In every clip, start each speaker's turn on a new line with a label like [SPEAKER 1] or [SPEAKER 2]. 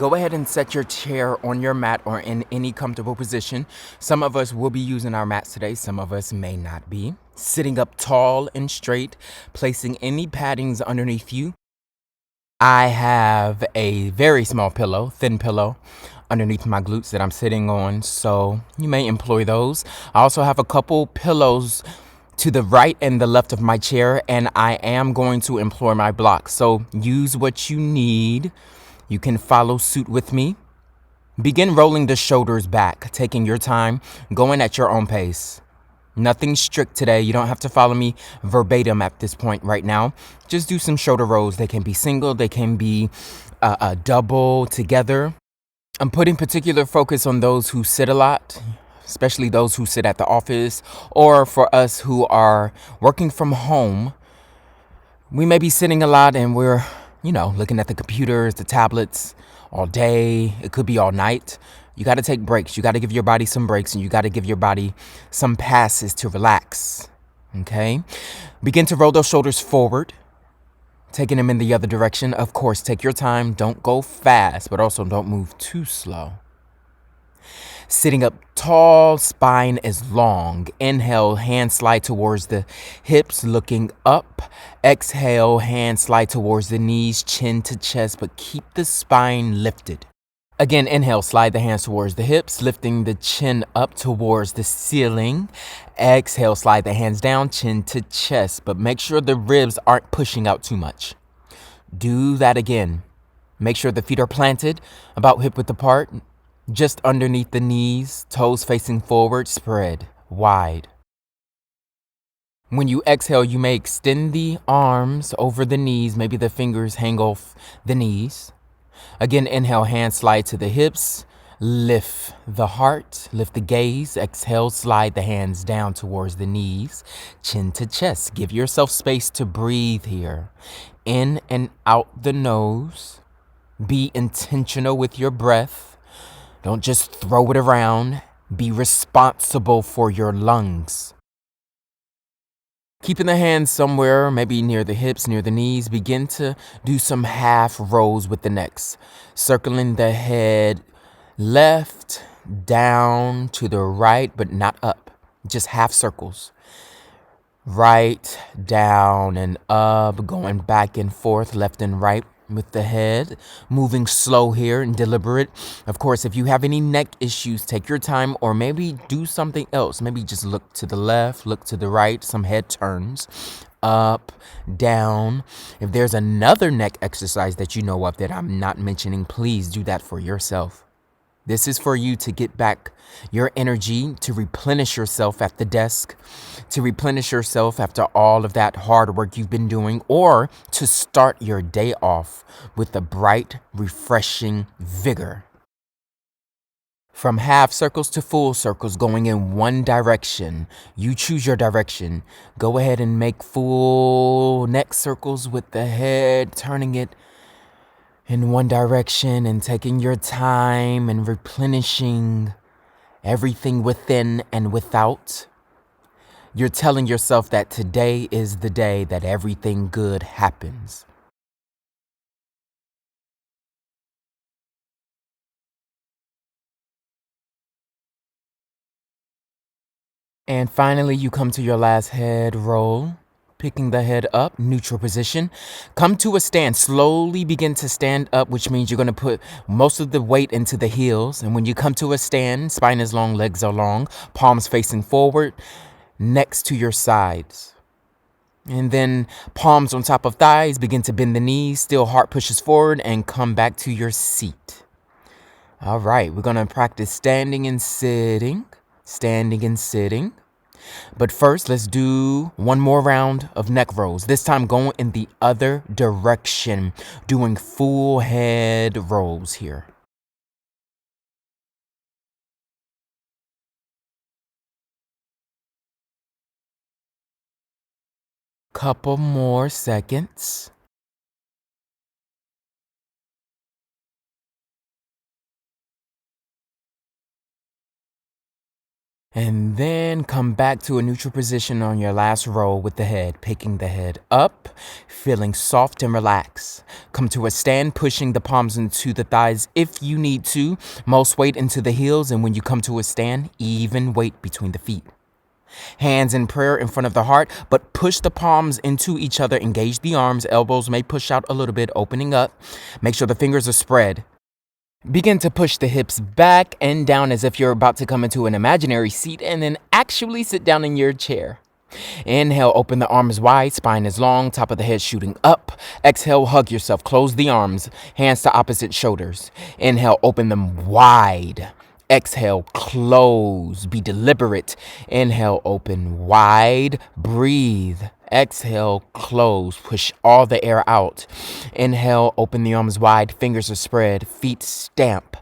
[SPEAKER 1] Go ahead and set your chair on your mat or in any comfortable position. Some of us will be using our mats today, some of us may not be. Sitting up tall and straight, placing any paddings underneath you. I have a very small pillow, thin pillow, underneath my glutes that I'm sitting on, so you may employ those. I also have a couple pillows to the right and the left of my chair, and I am going to employ my blocks. So use what you need. You can follow suit with me. Begin rolling the shoulders back, taking your time, going at your own pace. Nothing strict today. You don't have to follow me verbatim at this point right now. Just do some shoulder rolls. They can be single, they can be double together. I'm putting particular focus on those who sit a lot, especially those who sit at the office, or for us who are working from home. We may be sitting a lot and we're, looking at the computers, the tablets all day. It could be all night. You got to take breaks. You got to give your body some breaks, and you got to give your body some passes to relax. Okay? Begin to roll those shoulders forward, taking them in the other direction. Of course, take your time. Don't go fast, but also don't move too slow. Sitting up tall, spine is long. Inhale, hand slide towards the hips, looking up. Exhale, hand slide towards the knees, chin to chest, but keep the spine lifted. Again, inhale, slide the hands towards the hips, lifting the chin up towards the ceiling. Exhale, slide the hands down, chin to chest, but make sure the ribs aren't pushing out too much. Do that again. Make sure the feet are planted, about hip width apart, just underneath the knees, toes facing forward, spread wide. When you exhale, you may extend the arms over the knees, maybe the fingers hang off the knees. Again, inhale, hands slide to the hips, lift the heart, lift the gaze. Exhale, slide the hands down towards the knees, chin to chest. Give yourself space to breathe here. In and out the nose. Be intentional with your breath. Don't just throw it around. Be responsible for your lungs. Keeping the hands somewhere, maybe near the hips, near the knees, begin to do some half rolls with the necks. Circling the head left, down, to the right, but not up. Just half circles. Right, down, and up, going back and forth, left and right with the head, moving slow here and deliberate. Of course, if you have any neck issues, take your time, or maybe do something else. Maybe just look to the left, look to the right, some head turns, up, down. If there's another neck exercise that you know of that I'm not mentioning, please do that for yourself. This is for you to get back your energy, to replenish yourself at the desk, to replenish yourself after all of that hard work you've been doing, or to start your day off with a bright, refreshing vigor. From half circles to full circles going in one direction. You choose your direction. Go ahead and make full neck circles with the head, turning it in one direction and taking your time and replenishing everything within and without. You're telling yourself that today is the day that everything good happens. And finally, you come to your last head roll. Picking the head up, neutral position. Come to a stand. Slowly begin to stand up, which means you're going to put most of the weight into the heels. And when you come to a stand, spine is long, legs are long, palms facing forward, next to your sides. And then palms on top of thighs, begin to bend the knees, still heart pushes forward, and come back to your seat. All right, we're going to practice standing and sitting, standing and sitting. But first, let's do one more round of neck rolls. This time going in the other direction, doing full head rolls here. Couple more seconds. And then come back to a neutral position on your last roll with the head, picking the head up, feeling soft and relaxed. Come to a stand, pushing the palms into the thighs if you need to. Most weight into the heels, and when you come to a stand, even weight between the feet. Hands in prayer in front of the heart, but push the palms into each other. Engage the arms. Elbows may push out a little bit, opening up. Make sure the fingers are spread. Begin to push the hips back and down as if you're about to come into an imaginary seat and then actually sit down in your chair. Inhale, open the arms wide, spine is long, top of the head shooting up. Exhale, hug yourself, close the arms, hands to opposite shoulders. Inhale, open them wide. Exhale, close, be deliberate. Inhale, open wide, breathe. Exhale, close, push all the air out. Inhale, open the arms wide, fingers are spread, feet stamp.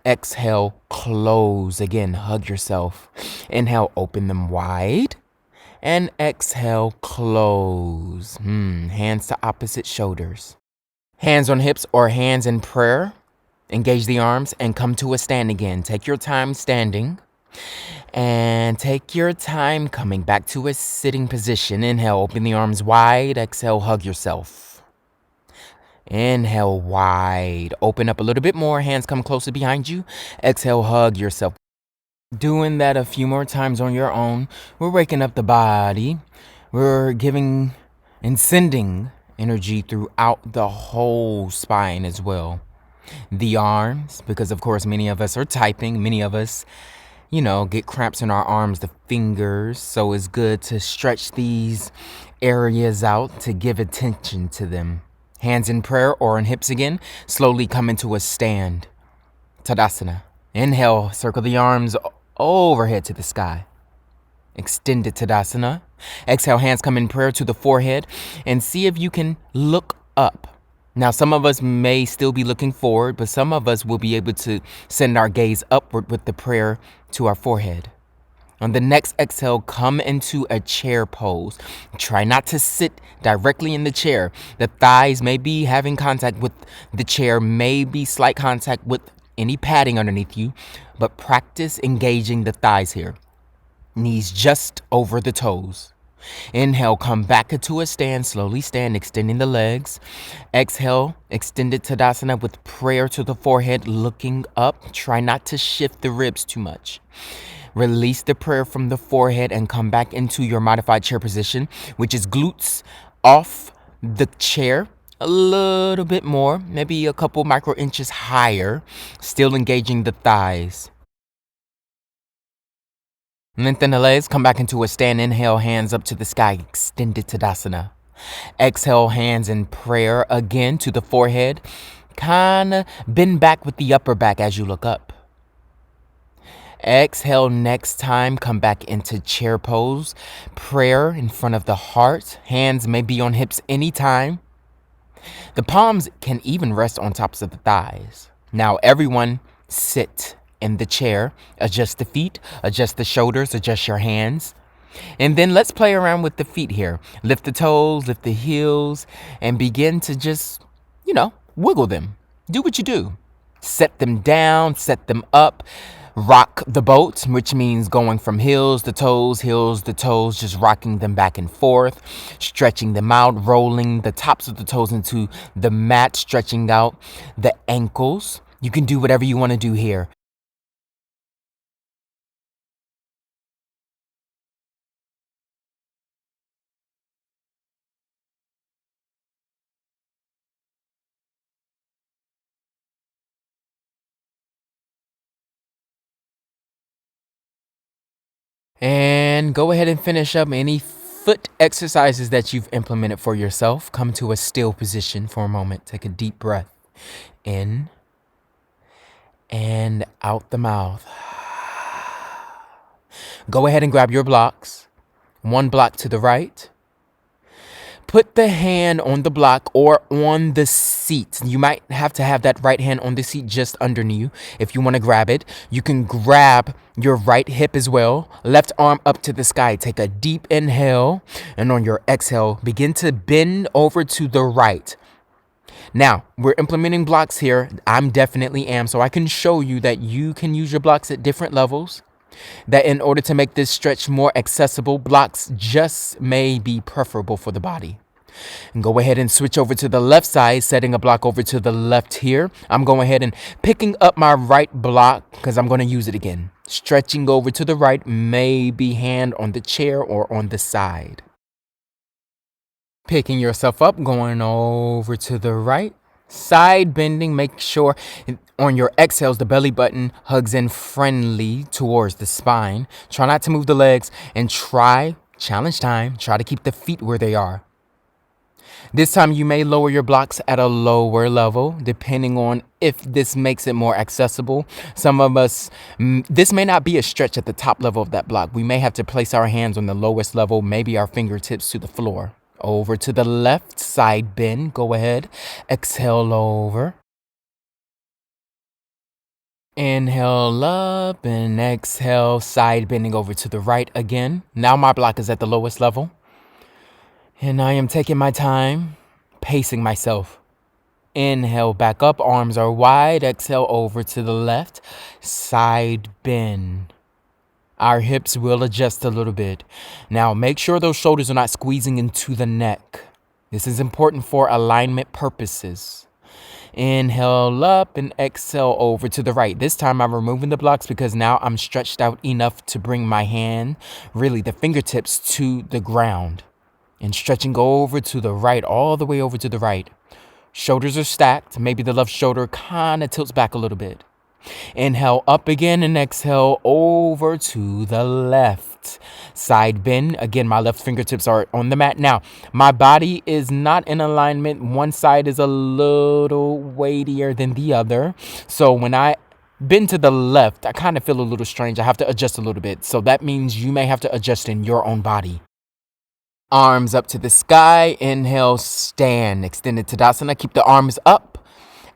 [SPEAKER 1] Exhale, close. Again, hug yourself. Inhale, open them wide. And exhale, close. Hands to opposite shoulders. Hands on hips or hands in prayer. Engage the arms and come to a stand again. Take your time standing. And take your time coming back to a sitting position. Inhale, open the arms wide. Exhale, hug yourself. Inhale, wide. Open up a little bit more. Hands come closer behind you. Exhale, hug yourself. Doing that a few more times on your own. We're waking up the body. We're giving and sending energy throughout the whole spine as well. The arms, because of course many of us are typing. Many of us, get cramps in our arms, the fingers. So it's good to stretch these areas out to give attention to them. Hands in prayer or on hips again. Slowly come into a stand. Tadasana. Inhale, circle the arms overhead to the sky. Extended Tadasana. Exhale, hands come in prayer to the forehead and see if you can look up. Now, some of us may still be looking forward, but some of us will be able to send our gaze upward with the prayer to our forehead. On the next exhale, come into a chair pose. Try not to sit directly in the chair. The thighs may be having contact with the chair, may be slight contact with any padding underneath you, but practice engaging the thighs here. Knees just over the toes. Inhale, come back into a stand, slowly stand, extending the legs. Exhale, extended Tadasana with prayer to the forehead, looking up. Try not to shift the ribs too much. Release the prayer from the forehead and come back into your modified chair position, which is glutes off the chair a little bit more, maybe a couple micro inches higher, still engaging the thighs. Lengthen the legs, come back into a stand. Inhale, hands up to the sky, extended Tadasana. Exhale, hands in prayer again to the forehead. Kinda bend back with the upper back as you look up. Exhale, next time, come back into chair pose. Prayer in front of the heart. Hands may be on hips anytime. The palms can even rest on tops of the thighs. Now, everyone sit in the chair. Adjust the feet, adjust the shoulders, adjust your hands. And then let's play around with the feet here. Lift the toes, lift the heels, and begin to just, wiggle them. Do what you do. Set them down, set them up. Rock the boat, which means going from heels to toes, just rocking them back and forth, stretching them out, rolling the tops of the toes into the mat, stretching out the ankles. You can do whatever you want to do here. And go ahead and finish up any foot exercises that you've implemented for yourself. Come to a still position for a moment. Take a deep breath in and out the mouth. Go ahead and grab your blocks. One block to the right. Put the hand on the block or on the seat. You might have to have that right hand on the seat just under you if you want to grab it. You can grab your right hip as well. Left arm up to the sky. Take a deep inhale, and on your exhale, begin to bend over to the right. Now, we're implementing blocks here. I'm definitely am, so I can show you that you can use your blocks at different levels. That in order to make this stretch more accessible, blocks just may be preferable for the body. And go ahead and switch over to the left side, setting a block over to the left here. I'm going ahead and picking up my right block because I'm going to use it again. Stretching over to the right, maybe hand on the chair or on the side. Picking yourself up, going over to the right. Side bending, make sure on your exhales the belly button hugs in friendly towards the spine. Try not to move the legs and challenge time, try to keep the feet where they are. This time you may lower your blocks at a lower level, depending on if this makes it more accessible. Some of us, this may not be a stretch at the top level of that block. We may have to place our hands on the lowest level, maybe our fingertips to the floor. Over to the left, side bend, go ahead, exhale over. Inhale up and exhale, side bending over to the right again. Now my block is at the lowest level. And I am taking my time, pacing myself. Inhale back up, arms are wide. Exhale over to the left, side bend. Our hips will adjust a little bit. Now make sure those shoulders are not squeezing into the neck. This is important for alignment purposes. Inhale up and exhale over to the right. This time I'm removing the blocks because now I'm stretched out enough to bring my hand, really the fingertips, to the ground. And stretching over to the right, all the way over to the right. Shoulders are stacked. Maybe the left shoulder kind of tilts back a little bit. Inhale up again and exhale over to the left. Side bend. Again, my left fingertips are on the mat. Now, my body is not in alignment. One side is a little weightier than the other. So when I bend to the left, I kind of feel a little strange. I have to adjust a little bit. So that means you may have to adjust in your own body. Arms up to the sky. Inhale, stand. Extended Tadasana. Keep the arms up.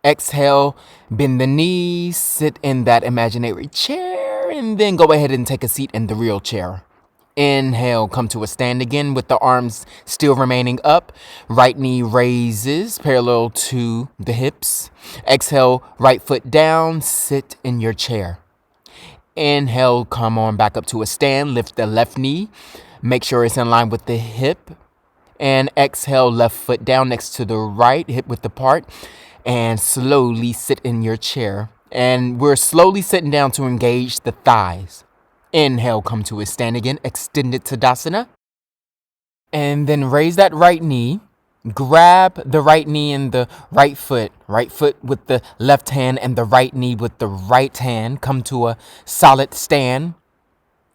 [SPEAKER 1] Exhale, bend the knees, sit in that imaginary chair, and then go ahead and take a seat in the real chair. Inhale, come to a stand again with the arms still remaining up. Right knee raises parallel to the hips. Exhale, right foot down, sit in your chair. Inhale, come on back up to a stand, lift the left knee. Make sure it's in line with the hip. And exhale, left foot down next to the right, hip width apart. And slowly sit in your chair. And we're slowly sitting down to engage the thighs. Inhale, come to a stand again, extended Tadasana. And then raise that right knee. Grab the right knee and the right foot with the left hand and the right knee with the right hand. Come to a solid stand.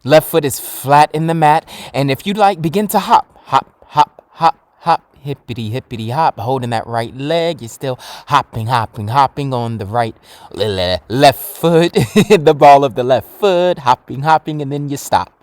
[SPEAKER 1] Left foot is flat in the mat. And if you like, begin to hop, hop, hop, hop, hop. Hippity, hippity, hop, holding that right leg. You're still hopping, hopping, hopping on the right, left foot, the ball of the left foot, hopping, hopping, and then you stop.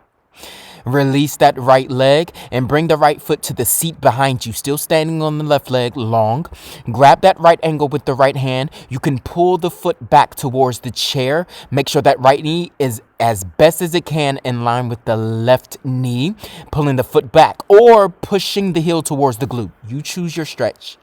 [SPEAKER 1] Release that right leg and bring the right foot to the seat behind you. Still standing on the left leg, long. Grab that right angle with the right hand. You can pull the foot back towards the chair. Make sure that right knee is as best as it can in line with the left knee. Pulling the foot back or pushing the heel towards the glute. You choose your stretch.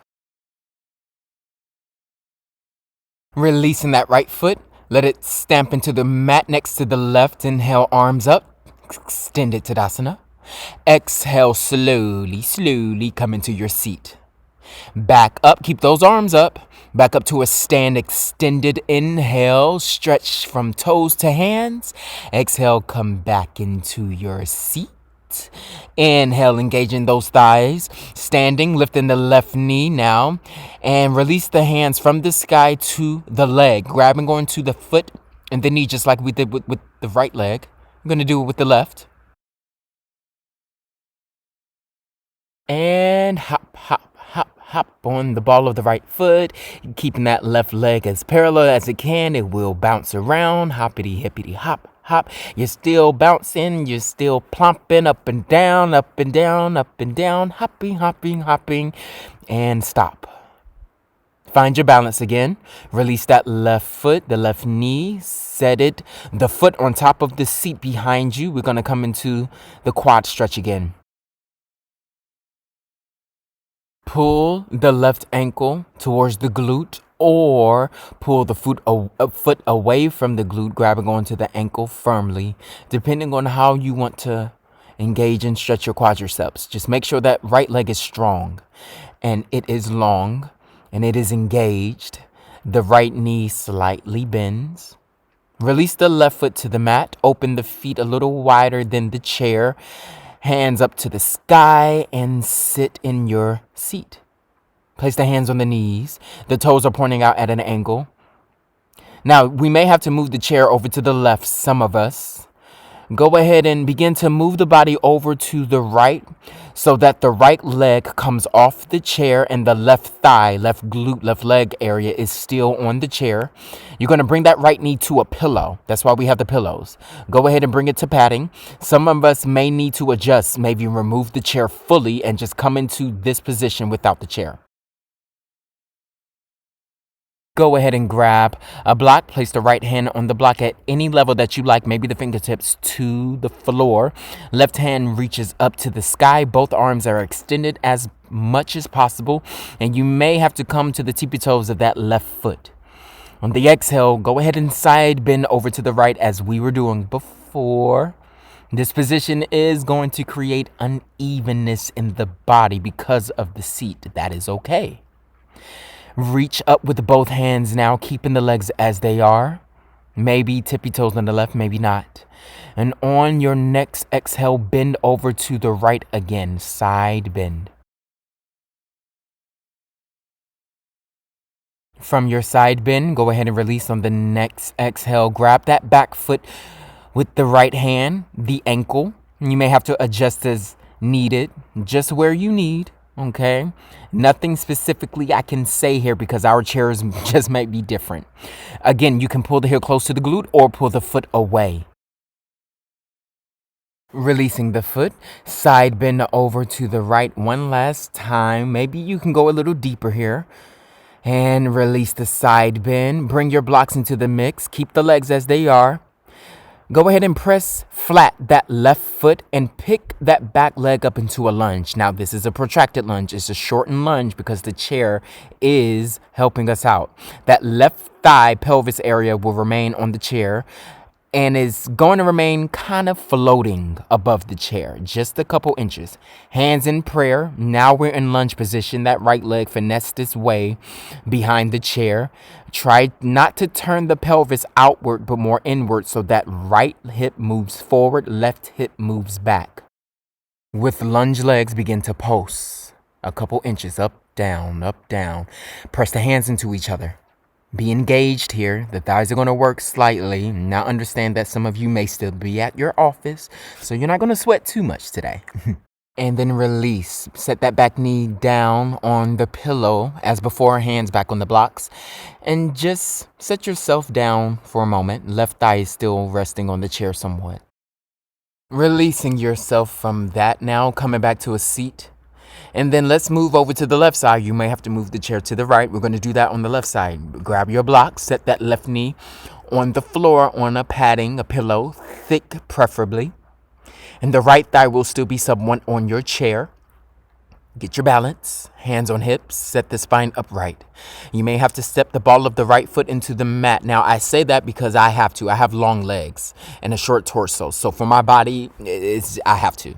[SPEAKER 1] Releasing that right foot. Let it stamp into the mat next to the left. Inhale, arms up. Extended Tadasana. Exhale, slowly come into your seat. Back up, keep those arms up. Back up to a stand, extended. Inhale, stretch from toes to hands. Exhale, come back into your seat. Inhale, engaging those thighs. Standing, lifting the left knee now. And release the hands from the sky to the leg. Grabbing onto the foot and the knee just like we did with the right leg. I'm going to do it with the left. And hop, hop, hop, hop on the ball of the right foot. Keeping that left leg as parallel as it can. It will bounce around. Hoppity, hippity, hop, hop. You're still bouncing. You're still plomping up and down, up and down, up and down. Hopping, hopping, hopping. And stop. Find your balance again. Release that left foot, the left knee. Set it, the foot on top of the seat behind you. We're going to come into the quad stretch again. Pull the left ankle towards the glute or pull the foot away from the glute, grabbing onto the ankle firmly, depending on how you want to engage and stretch your quadriceps. Just make sure that right leg is strong and it is long and it is engaged. The right knee slightly bends. Release the left foot to the mat. Open the feet a little wider than the chair. Hands up to the sky and sit in your seat. Place the hands on the knees. The toes are pointing out at an angle. Now, we may have to move the chair over to the left, some of us. Go ahead and begin to move the body over to the right so that the right leg comes off the chair and the left thigh, left glute, left leg area is still on the chair. You're going to bring that right knee to a pillow. That's why we have the pillows. Go ahead and bring it to padding. Some of us may need to adjust, maybe remove the chair fully and just come into this position without the chair. Go ahead and grab a block. Place the right hand on the block at any level that you like, maybe the fingertips to the floor. Left hand reaches up to the sky. Both arms are extended as much as possible, and you may have to come to the tippy toes of that left foot. On the exhale, go ahead and side bend over to the right as we were doing before. This position is going to create unevenness in the body because of the seat. That is okay. Reach up with both hands now, keeping the legs as they are. Maybe tippy toes on the left, maybe not. And on your next exhale, bend over to the right again, side bend. From your side bend, go ahead and release on the next exhale. Grab that back foot with the right hand, the ankle. You may have to adjust as needed, just where you need. Okay, nothing specifically I can say here because our chairs just might be different. Again, you can pull the heel close to the glute or pull the foot away. Releasing the foot, side bend over to the right one last time. Maybe you can go a little deeper here. And release the side bend. Bring your blocks into the mix. Keep the legs as they are. Go ahead and press flat that left foot and pick that back leg up into a lunge. Now, this is a protracted lunge. It's a shortened lunge because the chair is helping us out. That left thigh pelvis area will remain on the chair and is going to remain kind of floating above the chair, just a couple inches. Hands in prayer. Now we're in lunge position. That right leg finessed its way behind the chair. Try not to turn the pelvis outward, but more inward so that right hip moves forward, left hip moves back. With lunge legs, begin to pulse. A couple inches, up, down, up, down. Press the hands into each other. Be engaged here. The thighs are going to work slightly. Now understand that some of you may still be at your office, so you're not going to sweat too much today. And then release. Set that back knee down on the pillow as before, hands back on the blocks. And just set yourself down for a moment. Left thigh is still resting on the chair somewhat. Releasing yourself from that now, coming back to a seat. And then let's move over to the left side. You may have to move the chair to the right. We're going to do that on the left side. Grab your block, set that left knee on the floor on a padding, a pillow, thick preferably. And the right thigh will still be somewhat on your chair. Get your balance, hands on hips, set the spine upright. You may have to step the ball of the right foot into the mat. Now, I say that because I have to. I have long legs and a short torso. So for my body, I have to.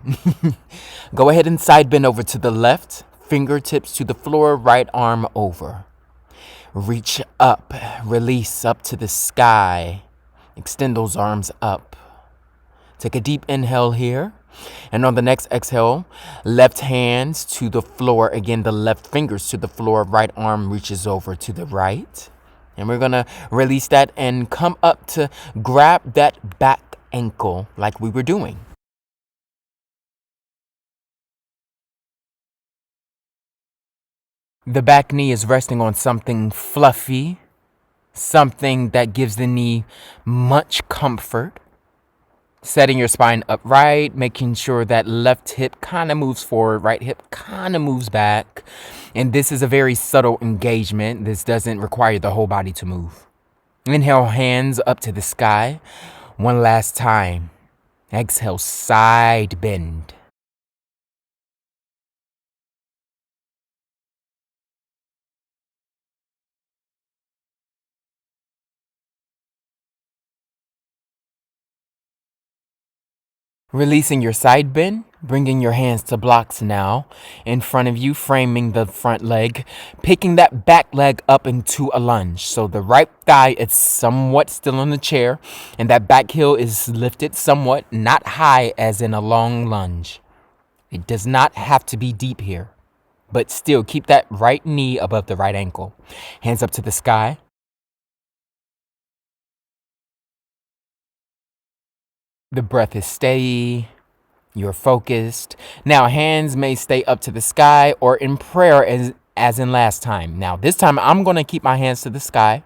[SPEAKER 1] Go ahead and side bend over to the left, fingertips to the floor, right arm over. Reach up, release up to the sky. Extend those arms up. Take a deep inhale here. And on the next exhale, left hands to the floor. Again, the left fingers to the floor. Right arm reaches over to the right. And we're going to release that and come up to grab that back ankle like we were doing. The back knee is resting on something fluffy, something that gives the knee much comfort. Setting your spine upright, making sure that left hip kind of moves forward, right hip kind of moves back. And this is a very subtle engagement. This doesn't require the whole body to move. Inhale, hands up to the sky. One last time. Exhale, side bend. Releasing your side bend, bringing your hands to blocks now. In front of you, framing the front leg, picking that back leg up into a lunge. So the right thigh is somewhat still on the chair, and that back heel is lifted somewhat, not high as in a long lunge. It does not have to be deep here, but still keep that right knee above the right ankle. Hands up to the sky. The breath is steady. You're focused. Now, hands may stay up to the sky or in prayer as in last time. Now, this time I'm going to keep my hands to the sky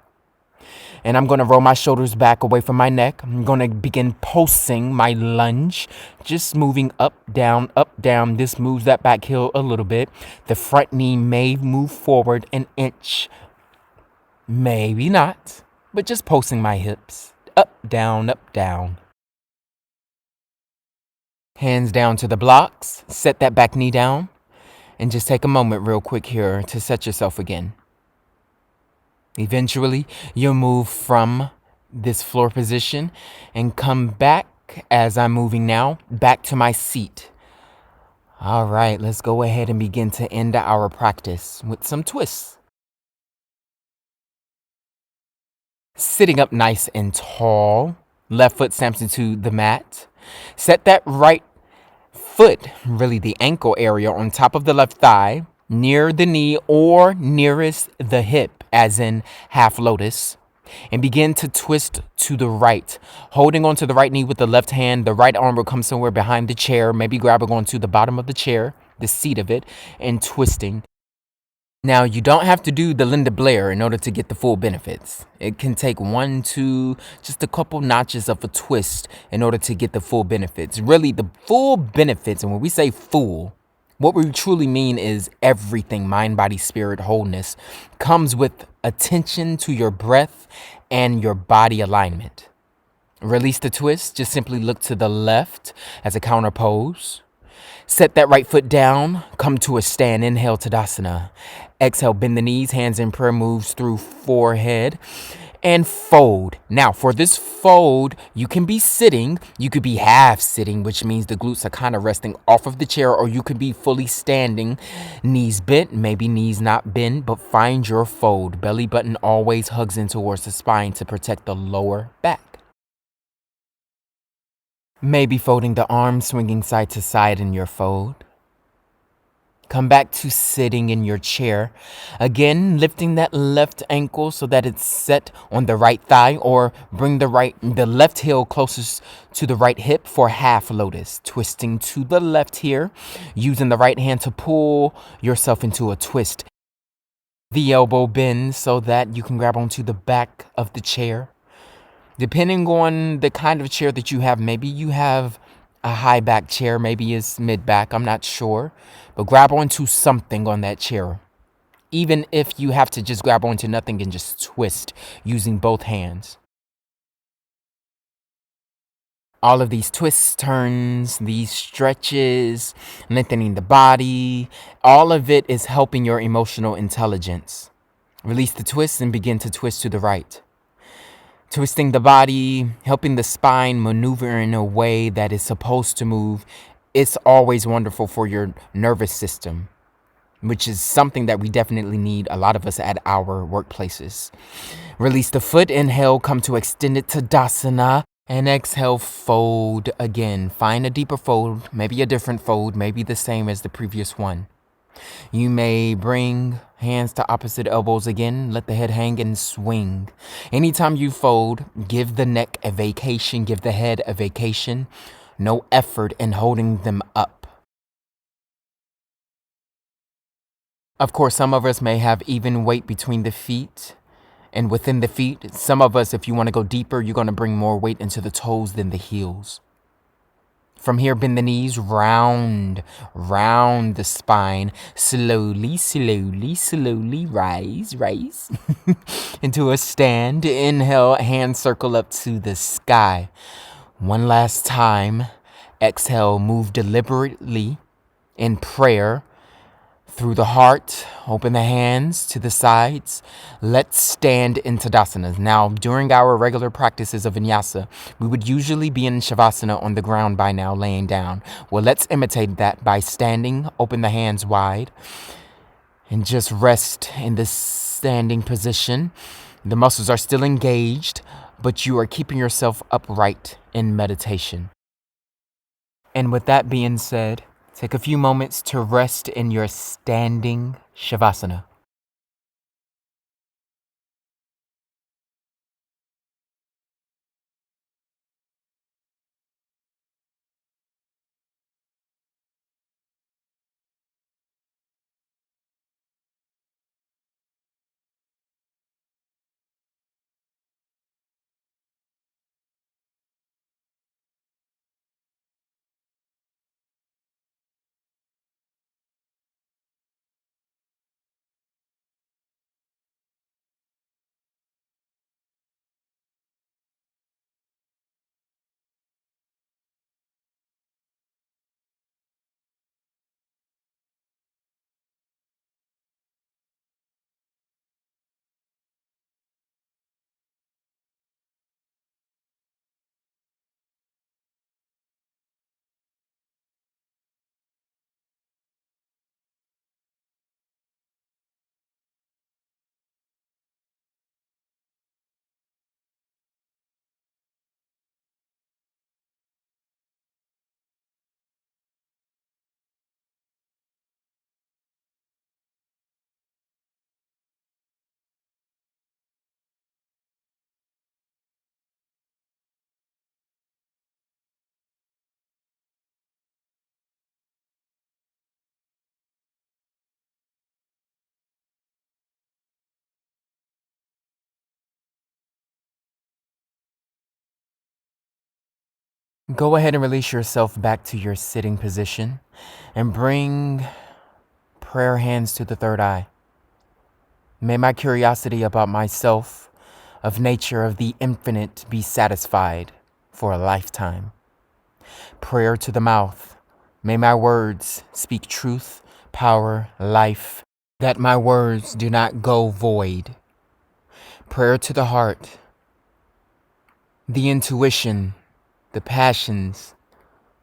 [SPEAKER 1] and I'm going to roll my shoulders back away from my neck. I'm going to begin pulsing my lunge, just moving up, down, up, down. This moves that back heel a little bit. The front knee may move forward an inch, maybe not, but just pulsing my hips up, down, up, down. Hands down to the blocks, set that back knee down, and just take a moment real quick here to set yourself again. Eventually, you'll move from this floor position and come back, as I'm moving now, back to my seat. All right, let's go ahead and begin to end our practice with some twists. Sitting up nice and tall, left foot stamps into the mat. Set that right foot, really the ankle area, on top of the left thigh, near the knee or nearest the hip, as in half lotus, and begin to twist to the right. Holding onto the right knee with the left hand, the right arm will come somewhere behind the chair, maybe grabbing onto the bottom of the chair, the seat of it, and twisting. Now, you don't have to do the Linda Blair in order to get the full benefits. It can take just a couple notches of a twist in order to get the full benefits. Really, the full benefits, and when we say full, what we truly mean is everything, mind, body, spirit, wholeness, comes with attention to your breath and your body alignment. Release the twist. Just simply look to the left as a counter pose. Set that right foot down, come to a stand, inhale Tadasana. Exhale, bend the knees, hands in prayer, moves through forehead, and fold. Now, for this fold, you can be sitting, you could be half sitting, which means the glutes are kind of resting off of the chair, or you could be fully standing, knees bent, maybe knees not bent, but find your fold. Belly button always hugs in towards the spine to protect the lower back. Maybe folding the arms, swinging side to side in your fold. Come back to sitting in your chair. Again, lifting that left ankle so that it's set on the right thigh, or bring the left heel closest to the right hip for half lotus. Twisting to the left here, using the right hand to pull yourself into a twist. The elbow bends so that you can grab onto the back of the chair. Depending on the kind of chair that you have, maybe you have a high back chair, maybe it's mid back, I'm not sure. But grab onto something on that chair. Even if you have to just grab onto nothing and just twist using both hands. All of these twists, turns, these stretches, lengthening the body, all of it is helping your emotional intelligence. Release the twist and begin to twist to the right. Twisting the body, helping the spine maneuver in a way that is supposed to move. It's always wonderful for your nervous system, which is something that we definitely need, a lot of us, at our workplaces. Release the foot, inhale, come to extended Tadasana, and exhale, fold again. Find a deeper fold, maybe a different fold, maybe the same as the previous one. You may bring hands to opposite elbows again. Let the head hang and swing. Anytime you fold, give the neck a vacation, give the head a vacation. No effort in holding them up. Of course, some of us may have even weight between the feet and within the feet. Some of us, if you want to go deeper, you're going to bring more weight into the toes than the heels. From here, bend the knees, round the spine. Slowly, rise into a stand. Inhale, hand circle up to the sky. One last time. Exhale, move deliberately in prayer. Through the heart, open the hands to the sides. Let's stand in Tadasana. Now, during our regular practices of Vinyasa, we would usually be in Shavasana on the ground by now, laying down. Well, let's imitate that by standing, open the hands wide, and just rest in this standing position. The muscles are still engaged, but you are keeping yourself upright in meditation. And with that being said, take a few moments to rest in your standing Shavasana. Go ahead and release yourself back to your sitting position and bring prayer hands to the third eye. May my curiosity about myself, of nature, of the infinite, be satisfied for a lifetime. Prayer to the mouth. May my words speak truth, power, life, that my words do not go void. Prayer to the heart. The intuition, the passions,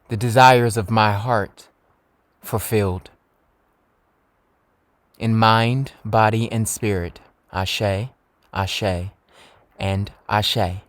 [SPEAKER 1] the desires of my heart fulfilled. In mind, body, and spirit, Ashe, Ashe, and Ashe.